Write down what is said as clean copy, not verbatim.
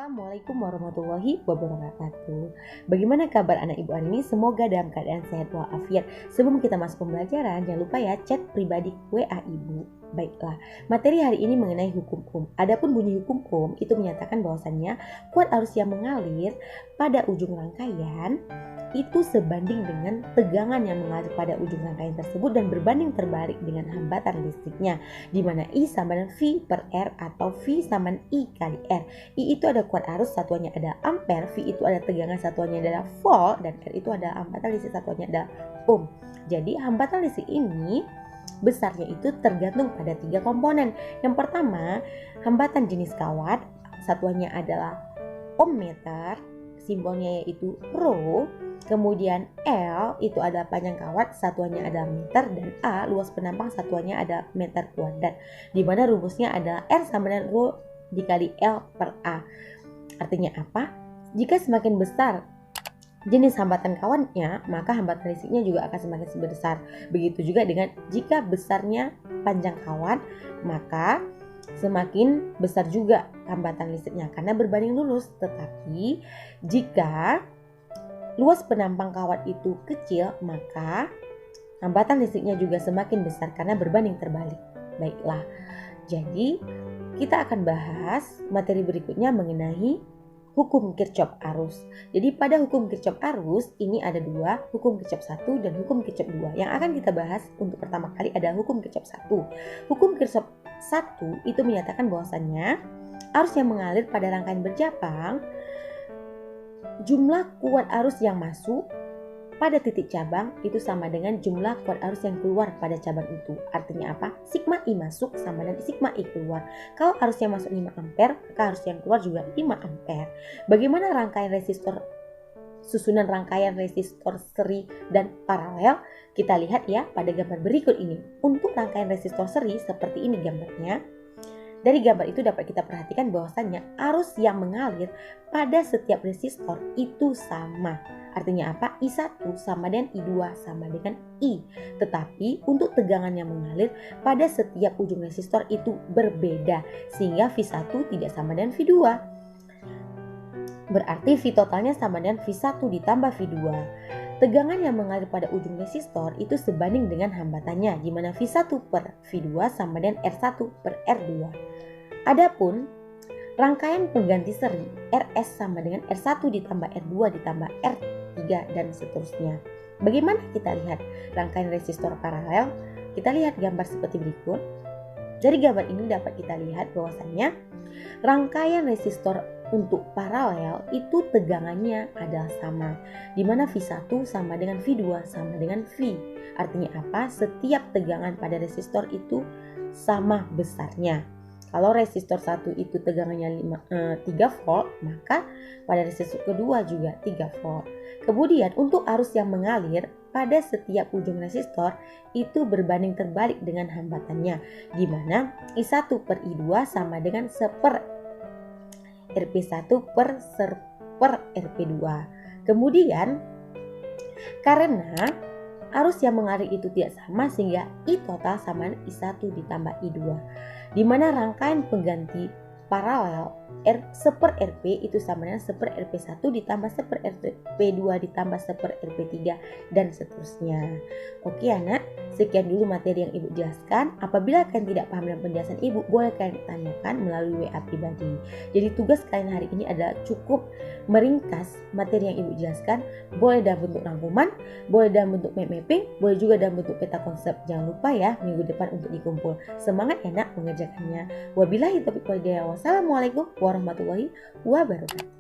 Assalamualaikum warahmatullahi wabarakatuh. Bagaimana kabar anak ibu hari ini? Semoga dalam keadaan sehat walafiat. Sebelum kita masuk pembelajaran, jangan lupa ya chat pribadi WA ibu. Baiklah, materi hari ini mengenai hukum. Adapun bunyi hukum itu menyatakan bahwasannya kuat arus yang mengalir pada ujung rangkaian itu sebanding dengan tegangan yang mengalir pada ujung rangkaian tersebut dan berbanding terbalik dengan hambatan listriknya, di mana I sama dengan V per R atau V sama dengan I kali R. I itu ada kuat arus, satuannya adalah ampere, V itu ada tegangan, satuannya adalah volt, dan R itu adalah hambatan listrik, satuannya adalah ohm. Jadi hambatan listrik ini besarnya itu tergantung pada 3 komponen. Yang pertama, hambatan jenis kawat, satuannya adalah ohm meter, simbolnya yaitu rho. Kemudian L itu adalah panjang kawat, satuannya adalah meter, dan A luas penampang, satuannya adalah meter kuadrat. Di mana rumusnya adalah R sama dengan rho dikali L per A. Artinya apa? Jika semakin besar jenis hambatan kawatnya, maka hambatan listriknya juga akan semakin besar. Begitu juga dengan jika besarnya panjang kawat, maka semakin besar juga hambatan listriknya karena berbanding lurus. Tetapi jika luas penampang kawat itu kecil, maka hambatan listriknya juga semakin besar karena berbanding terbalik. Baiklah, jadi kita akan bahas materi berikutnya mengenai hukum Kirchhoff arus. Jadi pada hukum Kirchhoff arus ini ada 2, hukum Kirchhoff 1 dan hukum Kirchhoff 2. Yang akan kita bahas untuk pertama kali adalah hukum Kirchhoff 1. Hukum Kirchhoff 1 itu menyatakan bahwasannya arus yang mengalir pada rangkaian bercabang, jumlah kuat arus yang masuk pada titik cabang itu sama dengan jumlah kuat arus yang keluar pada cabang itu. Artinya apa? Sigma I masuk sama dengan sigma I keluar. Kalau arus yang masuk 5 ampere, maka arus yang keluar juga 5 ampere. Bagaimana rangkaian resistor, susunan rangkaian resistor seri dan paralel? Kita lihat ya pada gambar berikut ini. Untuk rangkaian resistor seri seperti ini gambarnya. Dari gambar itu dapat kita perhatikan bahwasannya arus yang mengalir pada setiap resistor itu sama. Artinya apa? I1 sama dengan I2 sama dengan I. Tetapi untuk tegangan yang mengalir pada setiap ujung resistor itu berbeda. Sehingga V1 tidak sama dengan V2. Berarti V totalnya sama dengan V1 ditambah V2. Tegangan yang mengalir pada ujung resistor itu sebanding dengan hambatannya, di mana V1 per V2 sama dengan R1 per R2. Adapun rangkaian pengganti seri RS sama dengan R1 ditambah R2 ditambah R3 dan seterusnya. Bagaimana kita lihat rangkaian resistor paralel? Kita lihat gambar seperti berikut. Dari gambar ini dapat kita lihat bahwasannya rangkaian resistor untuk paralel itu tegangannya adalah sama, di mana V1 sama dengan V2 sama dengan V. Artinya apa? Setiap tegangan pada resistor itu sama besarnya. Kalau resistor 1 itu tegangannya 3 volt, maka pada resistor kedua juga 3 volt. Kemudian untuk arus yang mengalir pada setiap ujung resistor itu berbanding terbalik dengan hambatannya, di mana I1 per I2 sama dengan 1/. RP1 per RP2. Kemudian karena arus yang mengalir itu tidak sama sehingga I total sama I1 ditambah I2. Di mana rangkaian pengganti paralel 1/RP itu sama dengan 1/RP1 ditambah 1/RP2 ditambah 1/RP3 dan seterusnya. Oke anak, sekian dulu materi yang ibu jelaskan. Apabila kalian tidak paham dengan penjelasan ibu, boleh kalian tanyakan melalui WA pribadi. Jadi tugas kalian hari ini adalah cukup meringkas materi yang ibu jelaskan. Boleh dalam bentuk rangkuman, boleh dalam bentuk mind mapping, boleh juga dalam bentuk peta konsep. Jangan lupa ya minggu depan untuk dikumpul. Semangat ya nak mengerjakannya. Wabillahi taufiq wal hidayah. Wassalamualaikum warahmatullahi wabarakatuh.